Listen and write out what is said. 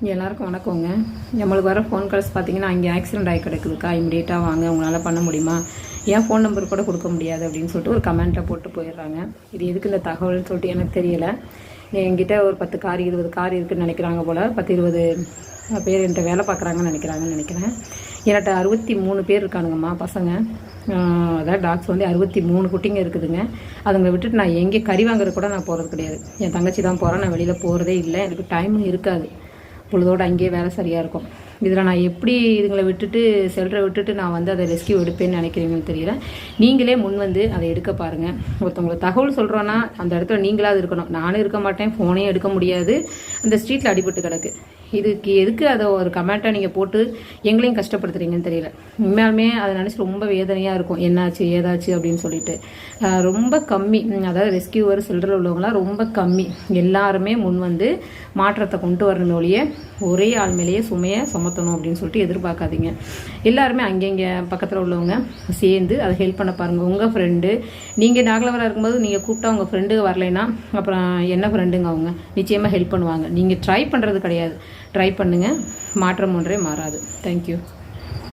எல்லாருக்கும் வணக்கங்க. நம்மளுக்கு வர ஃபோன் கால்ஸ் பார்த்தீங்கன்னா, அங்கே ஆக்சிடென்ட் ஆகி கிடக்குதுக்கா, இமிடியேட்டாக வாங்க, உங்களால் பண்ண முடியுமா, ஏன் ஃபோன் நம்பர் கூட கொடுக்க முடியாது அப்படின்னு சொல்லிட்டு ஒரு கமெண்ட்டை போட்டு போயிடுறாங்க. இது எதுக்கு இந்த தகவல்னு சொல்லிட்டு எனக்கு தெரியலை. என்கிட்ட ஒரு 10 கார் 20 கார் இருக்குதுன்னு நினைக்கிறாங்க போல். 10-20 பேர் என்கிட்ட வேலை பார்க்குறாங்கன்னு நினைக்கிறேன். என்கிட்ட 63 பேர் இருக்கானுங்கம்மா பசங்க. அதாவது டாக்ஸ் வந்து 63 குட்டிங்க இருக்குதுங்க. அதுங்களை விட்டுட்டு நான் எங்கே கறி வாங்குறது கூட நான் போகிறது கிடையாது. என் தங்கச்சி தான் போகிறேன், நான் வெளியில் போகிறதே இல்லை. எனக்கு டைமும் இருக்காது, பொழுதோடு அங்கேயே வேலை சரியாக இருக்கும். இதில் நான் எப்படி இதுங்களை விட்டுட்டு செல்ற விட்டுட்டு நான் வந்து அதை ரெஸ்கியூ எடுப்பேன்னு நினைக்கிறீங்கன்னு தெரியல. நீங்களே முன் வந்து அதை எடுக்க பாருங்கள். ஒருத்தவங்களுக்கு தகவல் சொல்கிறோன்னா அந்த இடத்துல நீங்களாவது இருக்கணும். நானும் இருக்க மாட்டேன், ஃபோனே எடுக்க முடியாது, அந்த ஸ்ட்ரீட்டில் அடிபட்டு கிடக்கு. இதுக்கு எதுக்கு அதை ஒரு கமெண்ட்டாக நீங்கள் போட்டு எங்களையும் கஷ்டப்படுத்துறீங்கன்னு தெரியல. உண்மையாலுமே அதை நினச்சி ரொம்ப வேதனையாக இருக்கும். என்னாச்சு ஏதாச்சு அப்படின்னு சொல்லிட்டு ரொம்ப கம்மி. அதாவது ரெஸ்கியூவர் சில்லற உள்ளவங்களாம் ரொம்ப கம்மி. எல்லாருமே முன் வந்து மாற்றத்தை கொண்டு வரணும் ஒழிய ஒரே ஆள் மேலேயே சுமையை சுமத்தணும் அப்படின்னு சொல்லிட்டு எதிர்பார்க்காதீங்க. எல்லாருமே அங்கங்கே பக்கத்தில் உள்ளவங்க சேர்ந்து அதை ஹெல்ப் பண்ண பாருங்கள். உங்கள் ஃப்ரெண்டு, நீங்கள் நாகலவராக இருக்கும்போது நீங்கள் கூப்பிட்டா உங்கள் ஃப்ரெண்டு வரலைன்னா அப்புறம் என்ன ஃப்ரெண்டுங்க, அவங்க நிச்சயமாக ஹெல்ப் பண்ணுவாங்க. நீங்கள் ட்ரை பண்ணுறது கிடையாது, ட்ரை பண்ணுங்கள், மாற்றம் ஒன்றே மாறாது. தேங்க்யூ.